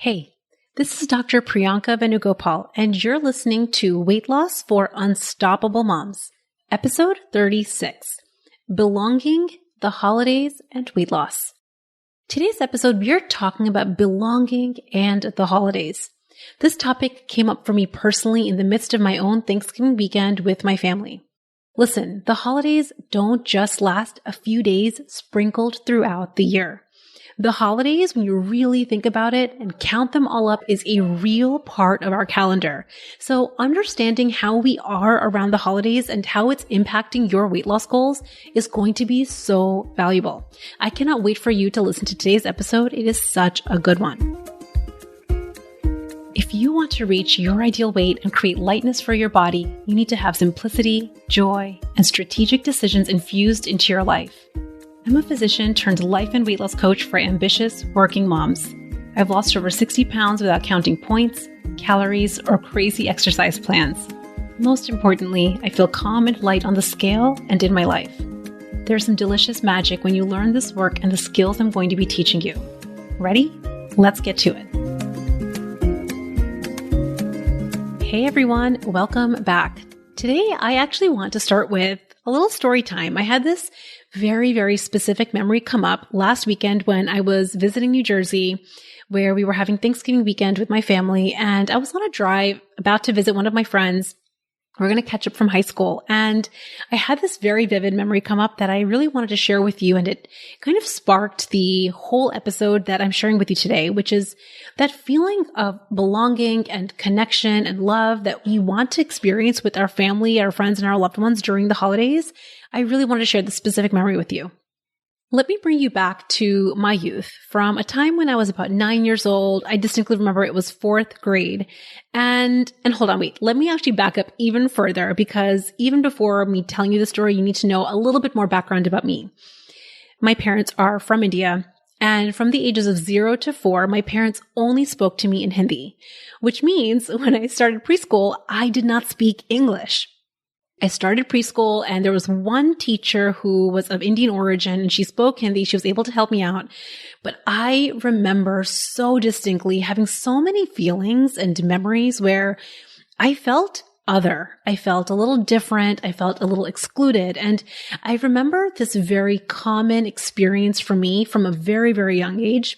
Hey, this is Dr. Priyanka Venugopal, and you're listening to Weight Loss for Unstoppable Moms, episode 36, Belonging, the Holidays, and Weight Loss. Today's episode, we are talking about belonging and the holidays. This topic came up for me personally in the midst of my own Thanksgiving weekend with my family. Listen, the holidays don't just last a few days sprinkled throughout the year. The holidays, when you really think about it and count them all up, is a real part of our calendar. So understanding how we are around the holidays and how it's impacting your weight loss goals is going to be so valuable. I cannot wait for you to listen to today's episode. It is such a good one. If you want to reach your ideal weight and create lightness for your body, you need to have simplicity, joy, and strategic decisions infused into your life. I'm a physician turned life and weight loss coach for ambitious working moms. I've lost over 60 pounds without counting points, calories, or crazy exercise plans. Most importantly, I feel calm and light on the scale and in my life. There's some delicious magic when you learn this work and the skills I'm going to be teaching you. Ready? Let's get to it. Hey everyone, welcome back. Today, I actually want to start with a little story time. I had this very, very specific memory come up last weekend when I was visiting New Jersey, where we were having Thanksgiving weekend with my family, and I was on a drive about to visit one of my friends. We're going to catch up from high school. And I had this very vivid memory come up that I really wanted to share with you. And it kind of sparked the whole episode that I'm sharing with you today, which is that feeling of belonging and connection and love that we want to experience with our family, our friends, and our loved ones during the holidays. I really wanted to share this specific memory with you. Let me bring you back to my youth from a time when I was about 9 years old. I distinctly remember it was fourth grade. And hold on, wait, let me actually back up even further because even before me telling you the story, you need to know a little bit more background about me. My parents are from India. And from the ages of 0 to 4, my parents only spoke to me in Hindi, which means when I started preschool, I did not speak English. I started preschool and there was one teacher who was of Indian origin and she spoke Hindi. She was able to help me out. But I remember so distinctly having so many feelings and memories where I felt other. I felt a little different. I felt a little excluded. And I remember this very common experience for me from a very, very young age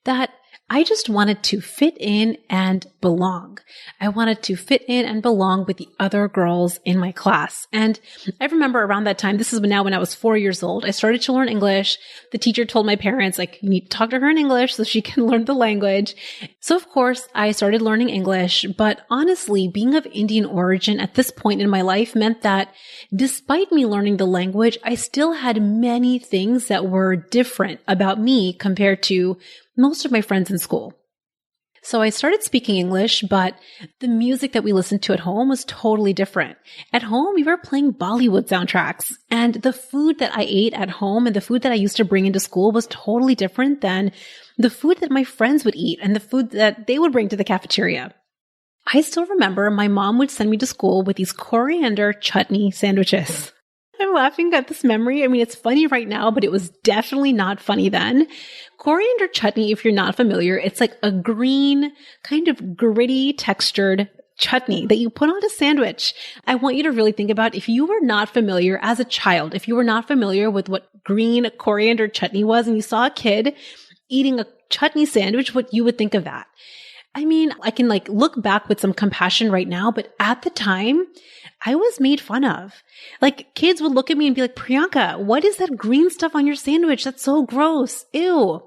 that I just wanted to fit in and belong. I wanted to fit in and belong with the other girls in my class. And I remember around that time, this is now when I was 4 years old, I started to learn English. The teacher told my parents, you need to talk to her in English so she can learn the language. So of course, I started learning English. But honestly, being of Indian origin at this point in my life meant that despite me learning the language, I still had many things that were different about me compared to most of my friends in school. So I started speaking English, but the music that we listened to at home was totally different. At home, we were playing Bollywood soundtracks, and the food that I ate at home and the food that I used to bring into school was totally different than the food that my friends would eat and the food that they would bring to the cafeteria. I still remember my mom would send me to school with these coriander chutney sandwiches. I'm laughing at this memory. I mean, it's funny right now, but it was definitely not funny then. Coriander chutney, if you're not familiar, it's like a green, kind of gritty textured chutney that you put on a sandwich. I want you to really think about if you were not familiar as a child, if you were not familiar with what green coriander chutney was and you saw a kid eating a chutney sandwich, what you would think of that. I mean, I can look back with some compassion right now, but at the time, I was made fun of. Kids would look at me and be like, Priyanka, what is that green stuff on your sandwich? That's so gross. Ew.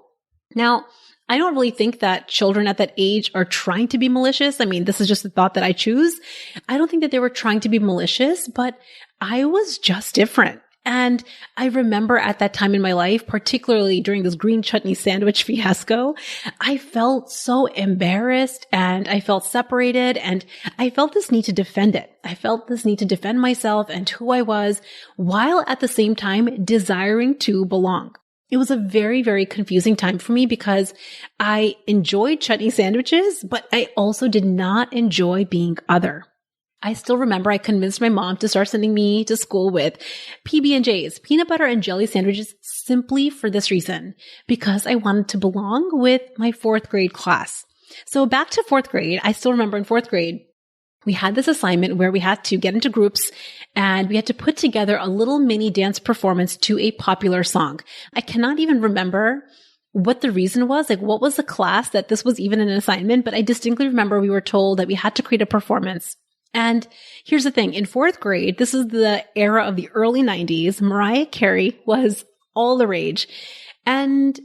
Now, I don't really think that children at that age are trying to be malicious. I mean, this is just a thought that I choose. I don't think that they were trying to be malicious, but I was just different. And I remember at that time in my life, particularly during this green chutney sandwich fiasco, I felt so embarrassed and I felt separated and I felt this need to defend it. I felt this need to defend myself and who I was while at the same time desiring to belong. It was a very, very confusing time for me because I enjoyed chutney sandwiches, but I also did not enjoy being other. I still remember I convinced my mom to start sending me to school with PB&Js, peanut butter and jelly sandwiches, simply for this reason, because I wanted to belong with my fourth grade class. So back to fourth grade, I still remember in fourth grade, we had this assignment where we had to get into groups and we had to put together a little mini dance performance to a popular song. I cannot even remember what the reason was, like what was the class that this was even an assignment, but I distinctly remember we were told that we had to create a performance. And here's the thing, in fourth grade, this is the era of the early 90s, Mariah Carey was all the rage. And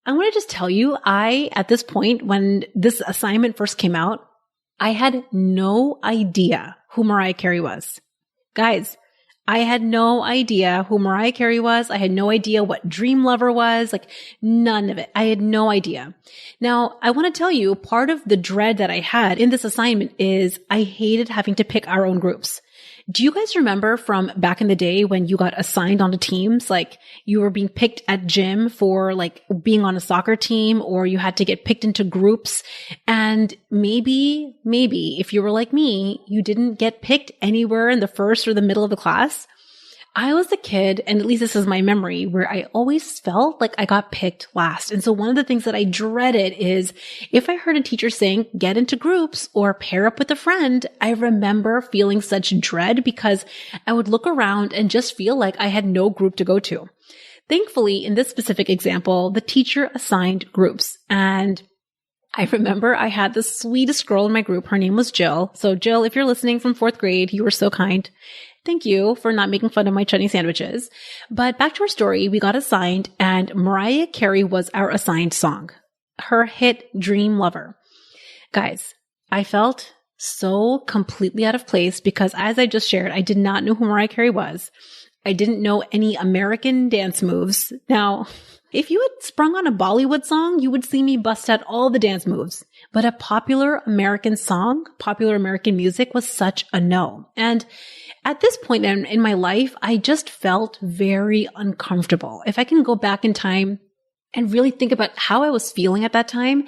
I want to just tell you, at this point, when this assignment first came out, I had no idea who Mariah Carey was. Guys, I had no idea who Mariah Carey was. I had no idea what Dream Lover was, like none of it. I had no idea. Now, I want to tell you, part of the dread that I had in this assignment is I hated having to pick our own groups. Do you guys remember from back in the day when you got assigned onto teams, like you were being picked at gym for like being on a soccer team, or you had to get picked into groups, and maybe if you were like me, you didn't get picked anywhere in the first or the middle of the class? I was the kid, and at least this is my memory, where I always felt like I got picked last. And so one of the things that I dreaded is if I heard a teacher saying, get into groups or pair up with a friend, I remember feeling such dread because I would look around and just feel like I had no group to go to. Thankfully, in this specific example, the teacher assigned groups, and I remember I had the sweetest girl in my group. Her name was Jill. So Jill, if you're listening from fourth grade, you were so kind. Thank you for not making fun of my chutney sandwiches. But back to our story, we got assigned and Mariah Carey was our assigned song. Her hit Dream Lover. Guys, I felt so completely out of place because as I just shared, I did not know who Mariah Carey was. I didn't know any American dance moves. Now, if you had sprung on a Bollywood song, you would see me bust out all the dance moves. But a popular American song, popular American music was such a no. And at this point in my life, I just felt very uncomfortable. If I can go back in time and really think about how I was feeling at that time,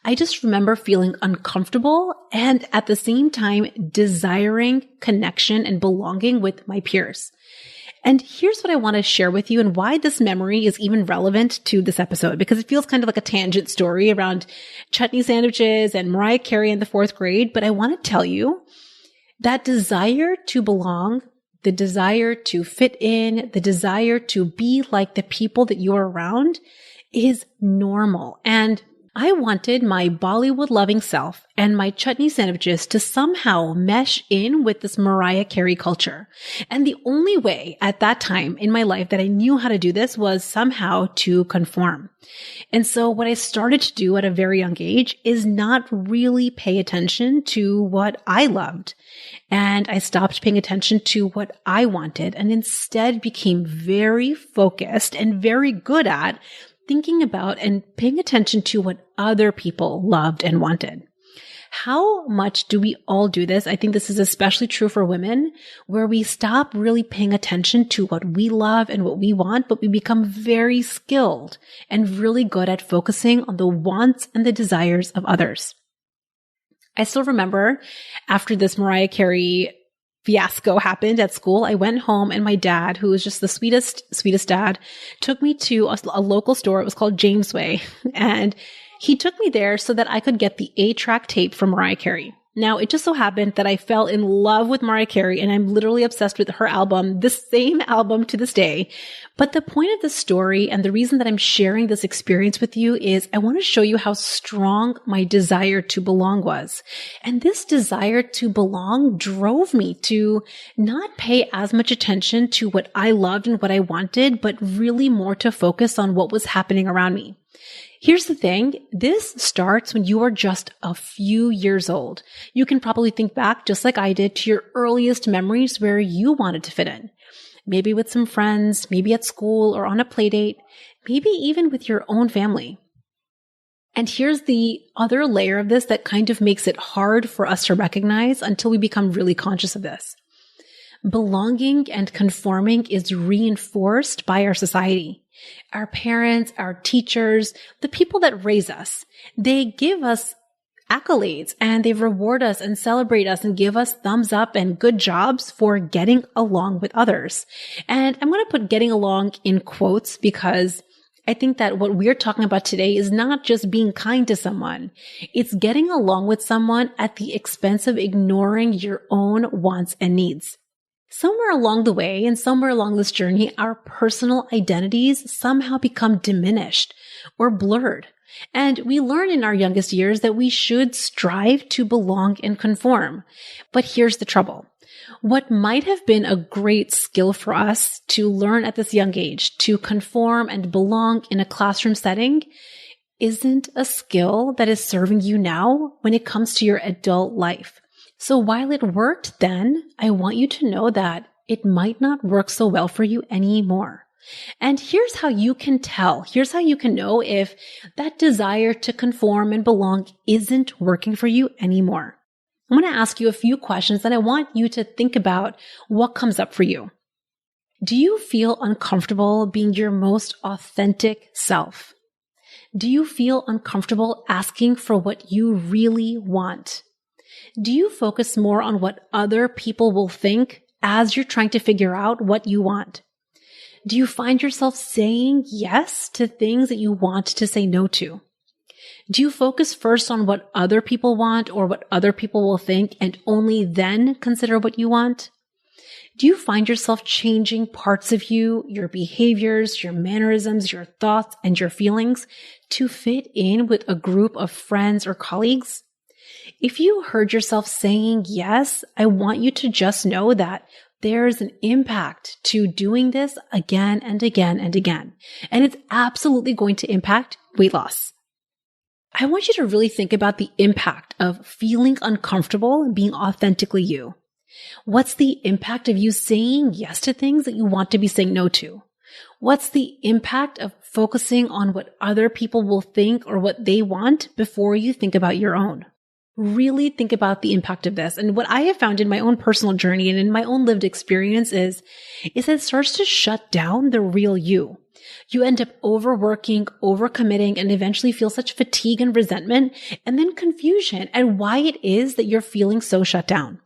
I just remember feeling uncomfortable and at the same time desiring connection and belonging with my peers. And here's what I want to share with you and why this memory is even relevant to this episode, because it feels kind of like a tangent story around chutney sandwiches and Mariah Carey in the fourth grade. But I want to tell you that desire to belong, the desire to fit in, the desire to be like the people that you're around is normal. And I wanted my Bollywood loving self and my chutney sandwiches to somehow mesh in with this Mariah Carey culture. And the only way at that time in my life that I knew how to do this was somehow to conform. And so what I started to do at a very young age is not really pay attention to what I loved. And I stopped paying attention to what I wanted and instead became very focused and very good at thinking about and paying attention to what other people loved and wanted. How much do we all do this? I think this is especially true for women, where we stop really paying attention to what we love and what we want, but we become very skilled and really good at focusing on the wants and the desires of others. I still remember after this Mariah Carey fiasco happened at school, I went home and my dad, who was just the sweetest dad, took me to a local store. It was called Jamesway. And he took me there so that I could get the 8-track tape from Mariah Carey. Now, it just so happened that I fell in love with Mariah Carey and I'm literally obsessed with her album, the same album to this day. But the point of the story and the reason that I'm sharing this experience with you is I want to show you how strong my desire to belong was. And this desire to belong drove me to not pay as much attention to what I loved and what I wanted, but really more to focus on what was happening around me. Here's the thing. This starts when you are just a few years old. You can probably think back, just like I did, to your earliest memories where you wanted to fit in. Maybe with some friends, maybe at school or on a play date, maybe even with your own family. And here's the other layer of this that kind of makes it hard for us to recognize until we become really conscious of this. Belonging and conforming is reinforced by our society. Our parents, our teachers, the people that raise us, they give us accolades and they reward us and celebrate us and give us thumbs up and good jobs for getting along with others. And I'm going to put getting along in quotes because I think that what we're talking about today is not just being kind to someone. It's getting along with someone at the expense of ignoring your own wants and needs. Somewhere along the way and somewhere along this journey, our personal identities somehow become diminished or blurred. And we learn in our youngest years that we should strive to belong and conform. But here's the trouble. What might have been a great skill for us to learn at this young age, to conform and belong in a classroom setting, isn't a skill that is serving you now when it comes to your adult life. So while it worked then, I want you to know that it might not work so well for you anymore. And here's how you can tell. Here's how you can know if that desire to conform and belong isn't working for you anymore. I'm going to ask you a few questions and I want you to think about what comes up for you. Do you feel uncomfortable being your most authentic self? Do you feel uncomfortable asking for what you really want? Do you focus more on what other people will think as you're trying to figure out what you want? Do you find yourself saying yes to things that you want to say no to? Do you focus first on what other people want or what other people will think and only then consider what you want? Do you find yourself changing parts of you, your behaviors, your mannerisms, your thoughts, and your feelings to fit in with a group of friends or colleagues? If you heard yourself saying yes, I want you to just know that there's an impact to doing this again and again and again. And it's absolutely going to impact weight loss. I want you to really think about the impact of feeling uncomfortable and being authentically you. What's the impact of you saying yes to things that you want to be saying no to? What's the impact of focusing on what other people will think or what they want before you think about your own? Really think about the impact of this. And what I have found in my own personal journey and in my own lived experience is that it starts to shut down the real you. You end up overworking, overcommitting, and eventually feel such fatigue and resentment and then confusion at why it is that you're feeling so shut down.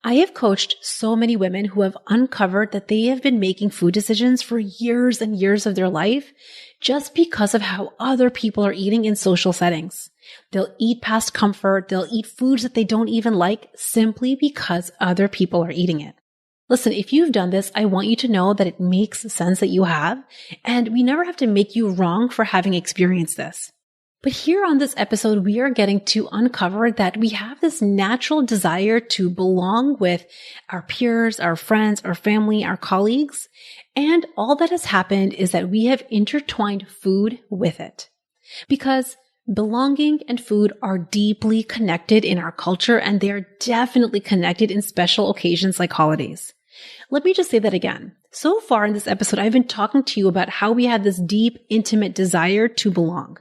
I have coached so many women who have uncovered that they have been making food decisions for years and years of their life just because of how other people are eating in social settings. They'll eat past comfort. They'll eat foods that they don't even like simply because other people are eating it. Listen, if you've done this, I want you to know that it makes sense that you have, and we never have to make you wrong for having experienced this. But here on this episode, we are getting to uncover that we have this natural desire to belong with our peers, our friends, our family, our colleagues. And all that has happened is that we have intertwined food with it. Because belonging and food are deeply connected in our culture, and they are definitely connected in special occasions like holidays. Let me just say that again. So far in this episode, I've been talking to you about how we have this deep, intimate desire to belong.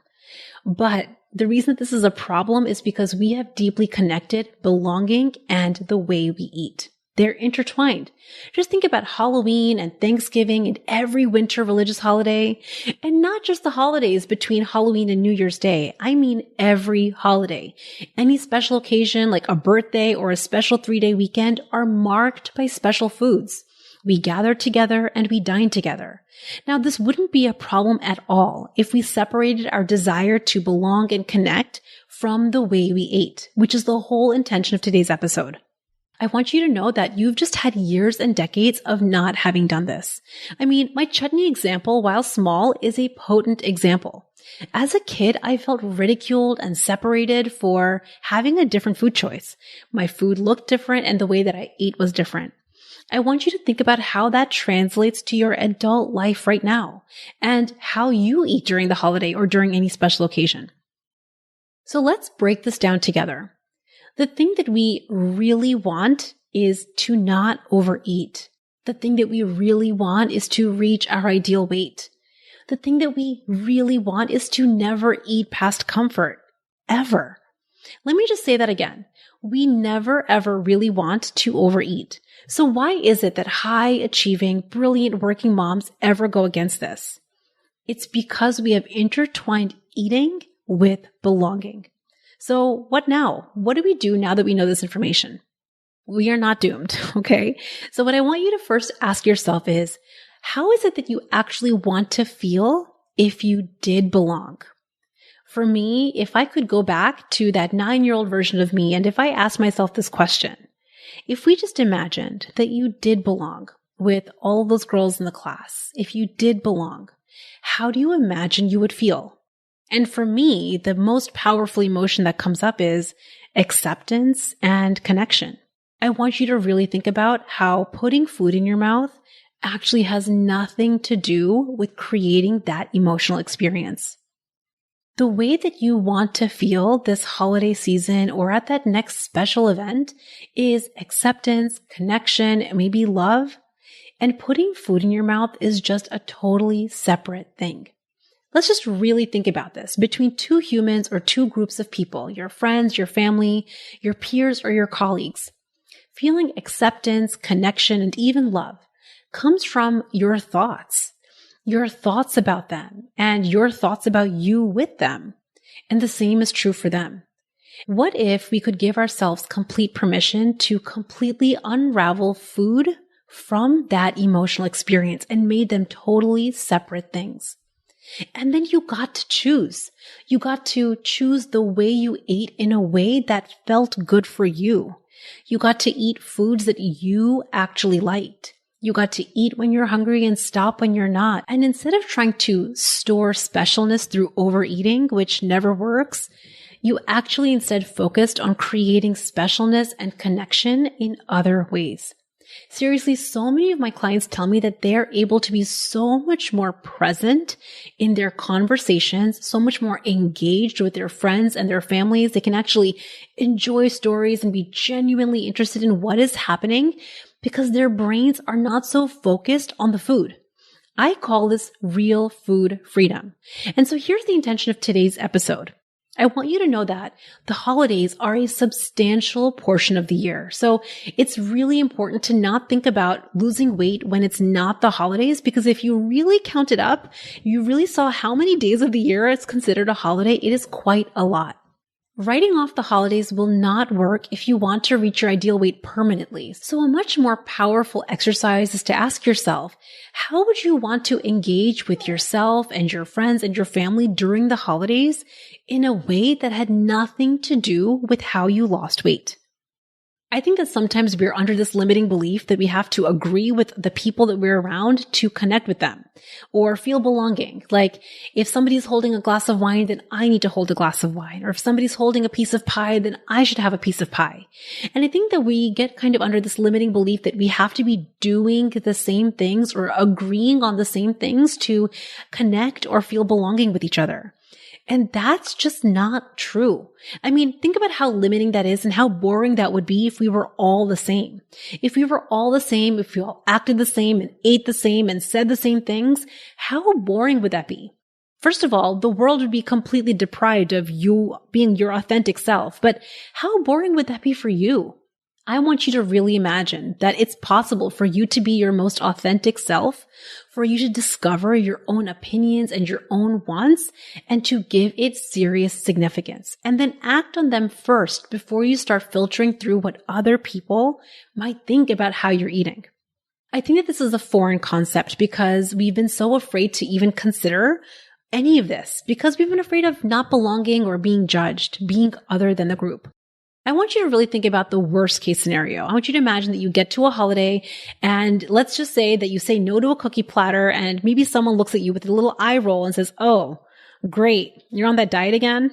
But the reason that this is a problem is because we have deeply connected belonging and the way we eat. They're intertwined. Just think about Halloween and Thanksgiving and every winter religious holiday, and not just the holidays between Halloween and New Year's Day. I mean every holiday. Any special occasion like a birthday or a special 3-day weekend are marked by special foods. We gather together and we dine together. Now, this wouldn't be a problem at all if we separated our desire to belong and connect from the way we ate, which is the whole intention of today's episode. I want you to know that you've just had years and decades of not having done this. I mean, my chutney example, while small, is a potent example. As a kid, I felt ridiculed and separated for having a different food choice. My food looked different and the way that I ate was different. I want you to think about how that translates to your adult life right now and how you eat during the holiday or during any special occasion. So let's break this down together. The thing that we really want is to not overeat. The thing that we really want is to reach our ideal weight. The thing that we really want is to never eat past comfort, ever. Let me just say that again. We never ever really want to overeat. So why is it that high achieving, brilliant working moms ever go against this? It's because we have intertwined eating with belonging. So what now? What do we do now that we know this information? We are not doomed, okay? So what I want you to first ask yourself is, how is it that you actually want to feel if you did belong? For me, if I could go back to that 9-year-old version of me, and if I asked myself this question, if we just imagined that you did belong with all of those girls in the class, if you did belong, how do you imagine you would feel? And for me, the most powerful emotion that comes up is acceptance and connection. I want you to really think about how putting food in your mouth actually has nothing to do with creating that emotional experience. The way that you want to feel this holiday season or at that next special event is acceptance, connection, maybe love. And putting food in your mouth is just a totally separate thing. Let's just really think about this. Between two humans or two groups of people, your friends, your family, your peers, or your colleagues, feeling acceptance, connection, and even love comes from your thoughts about them, and your thoughts about you with them. And the same is true for them. What if we could give ourselves complete permission to completely unravel food from that emotional experience and made them totally separate things? And then you got to choose. You got to choose the way you ate in a way that felt good for you. You got to eat foods that you actually liked. You got to eat when you're hungry and stop when you're not. And instead of trying to store specialness through overeating, which never works, you actually instead focused on creating specialness and connection in other ways. Seriously, so many of my clients tell me that they're able to be so much more present in their conversations, so much more engaged with their friends and their families. They can actually enjoy stories and be genuinely interested in what is happening because their brains are not so focused on the food. I call this real food freedom. And so here's the intention of today's episode. I want you to know that the holidays are a substantial portion of the year. So it's really important to not think about losing weight when it's not the holidays, because if you really count it up, you really saw how many days of the year it's considered a holiday. It is quite a lot. Writing off the holidays will not work if you want to reach your ideal weight permanently. So a much more powerful exercise is to ask yourself, how would you want to engage with yourself and your friends and your family during the holidays in a way that had nothing to do with how you lost weight? I think that sometimes we're under this limiting belief that we have to agree with the people that we're around to connect with them or feel belonging. Like if somebody's holding a glass of wine, then I need to hold a glass of wine. Or if somebody's holding a piece of pie, then I should have a piece of pie. And I think that we get kind of under this limiting belief that we have to be doing the same things or agreeing on the same things to connect or feel belonging with each other. And that's just not true. I mean, think about how limiting that is and how boring that would be if we were all the same. If we were all the same, if we all acted the same and ate the same and said the same things, how boring would that be? First of all, the world would be completely deprived of you being your authentic self. But how boring would that be for you? I want you to really imagine that it's possible for you to be your most authentic self, for you to discover your own opinions and your own wants, and to give it serious significance, and then act on them first before you start filtering through what other people might think about how you're eating. I think that this is a foreign concept because we've been so afraid to even consider any of this because we've been afraid of not belonging or being judged, being other than the group. I want you to really think about the worst case scenario. I want you to imagine that you get to a holiday and let's just say that you say no to a cookie platter and maybe someone looks at you with a little eye roll and says, "Oh, great. You're on that diet again?"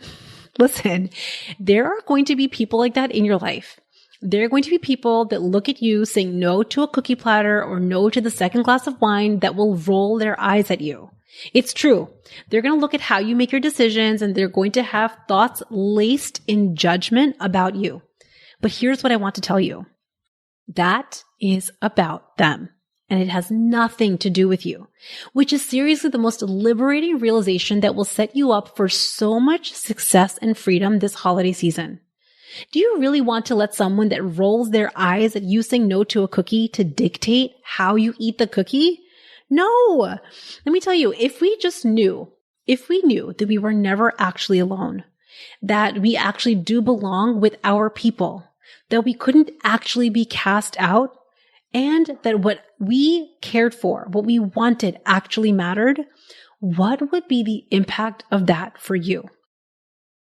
Listen, there are going to be people like that in your life. There are going to be people that look at you saying no to a cookie platter or no to the second glass of wine that will roll their eyes at you. It's true. They're going to look at how you make your decisions and they're going to have thoughts laced in judgment about you. But here's what I want to tell you. That is about them. And it has nothing to do with you, which is seriously the most liberating realization that will set you up for so much success and freedom this holiday season. Do you really want to let someone that rolls their eyes at you saying no to a cookie to dictate how you eat the cookie? No. Let me tell you, if we knew that we were never actually alone, that we actually do belong with our people, that we couldn't actually be cast out, and that what we cared for, what we wanted actually mattered, what would be the impact of that for you?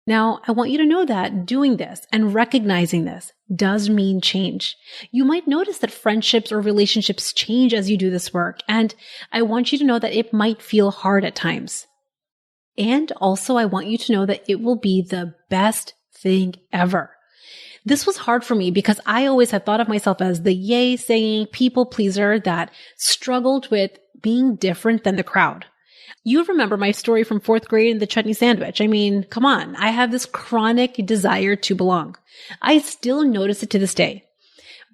Now, I want you to know that doing this and recognizing this does mean change. You might notice that friendships or relationships change as you do this work, and I want you to know that it might feel hard at times. And also, I want you to know that it will be the best thing ever. This was hard for me because I always had thought of myself as the yay-saying people pleaser that struggled with being different than the crowd. You remember my story from 4th grade and the chutney sandwich. I mean, come on. I have this chronic desire to belong. I still notice it to this day.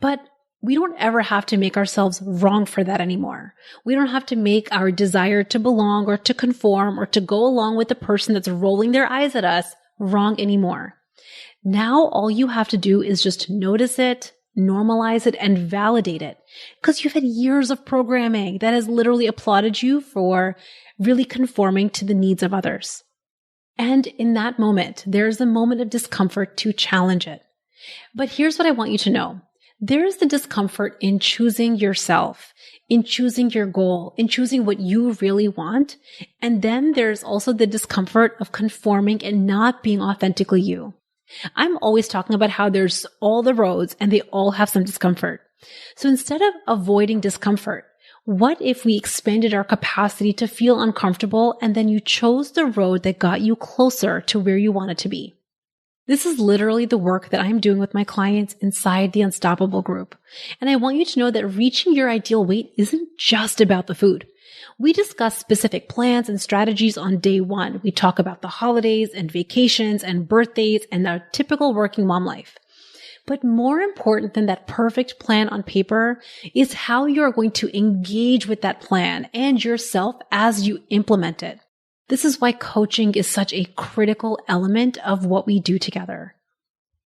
But we don't ever have to make ourselves wrong for that anymore. We don't have to make our desire to belong or to conform or to go along with the person that's rolling their eyes at us wrong anymore. Now, all you have to do is just notice it, normalize it, and validate it. Because you've had years of programming that has literally applauded you for really conforming to the needs of others. And in that moment, there's a moment of discomfort to challenge it. But here's what I want you to know. There's the discomfort in choosing yourself, in choosing your goal, in choosing what you really want. And then there's also the discomfort of conforming and not being authentically you. I'm always talking about how there's all the roads and they all have some discomfort. So instead of avoiding discomfort, what if we expanded our capacity to feel uncomfortable and then you chose the road that got you closer to where you wanted to be? This is literally the work that I'm doing with my clients inside the Unstoppable group. And I want you to know that reaching your ideal weight isn't just about the food. We discuss specific plans and strategies on day one. We talk about the holidays and vacations and birthdays and our typical working mom life. But more important than that perfect plan on paper is how you're going to engage with that plan and yourself as you implement it. This is why coaching is such a critical element of what we do together.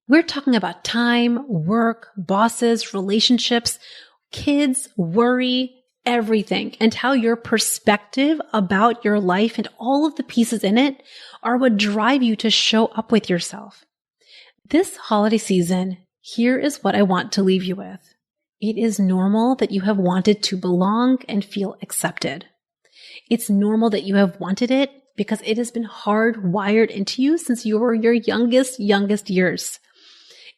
We're talking about time, work, bosses, relationships, kids, worry, everything, and how your perspective about your life and all of the pieces in it are what drive you to show up with yourself. This holiday season, here is what I want to leave you with. It is normal that you have wanted to belong and feel accepted. It's normal that you have wanted it because it has been hardwired into you since you were your youngest years.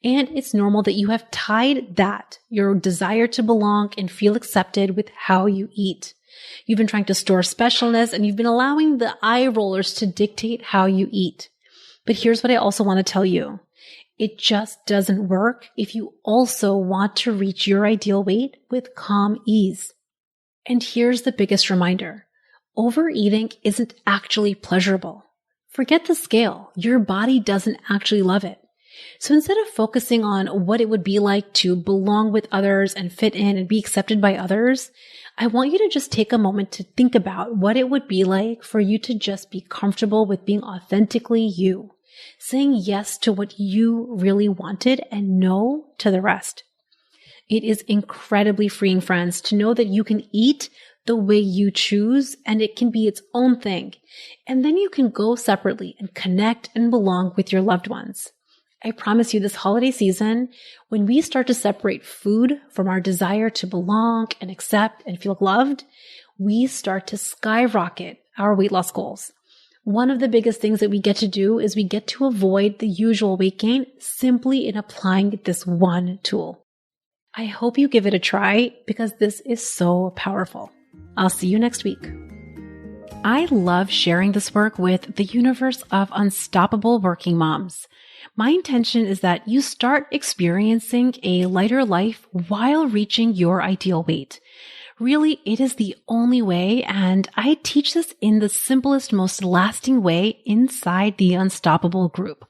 And it's normal that you have tied that, your desire to belong and feel accepted, with how you eat. You've been trying to store specialness and you've been allowing the eye rollers to dictate how you eat. But here's what I also want to tell you. It just doesn't work if you also want to reach your ideal weight with calm ease. And here's the biggest reminder. Overeating isn't actually pleasurable. Forget the scale. Your body doesn't actually love it. So instead of focusing on what it would be like to belong with others and fit in and be accepted by others, I want you to just take a moment to think about what it would be like for you to just be comfortable with being authentically you, saying yes to what you really wanted and no to the rest. It is incredibly freeing, friends, to know that you can eat the way you choose and it can be its own thing. And then you can go separately and connect and belong with your loved ones. I promise you this holiday season, when we start to separate food from our desire to belong and accept and feel loved, we start to skyrocket our weight loss goals. One of the biggest things that we get to do is we get to avoid the usual weight gain simply in applying this one tool. I hope you give it a try because this is so powerful. I'll see you next week. I love sharing this work with the universe of unstoppable working moms. My intention is that you start experiencing a lighter life while reaching your ideal weight. Really, it is the only way, and I teach this in the simplest, most lasting way inside the Unstoppable group.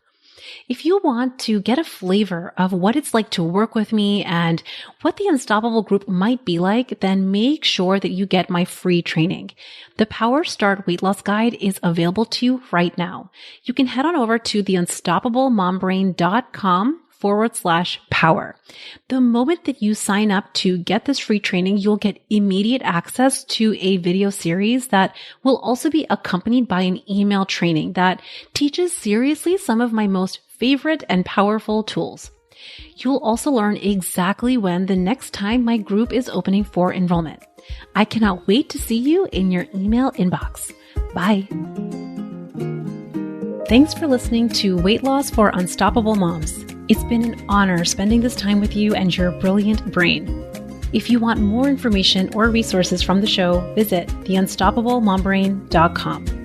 If you want to get a flavor of what it's like to work with me and what the Unstoppable group might be like, then make sure that you get my free training. The Power Start Weight Loss Guide is available to you right now. You can head on over to theunstoppablemombrain.com/power. The moment that you sign up to get this free training, you'll get immediate access to a video series that will also be accompanied by an email training that teaches seriously some of my most favorite and powerful tools. You'll also learn exactly when the next time my group is opening for enrollment. I cannot wait to see you in your email inbox. Bye. Thanks for listening to Weight Loss for Unstoppable Moms. It's been an honor spending this time with you and your brilliant brain. If you want more information or resources from the show, visit theunstoppablemombrain.com.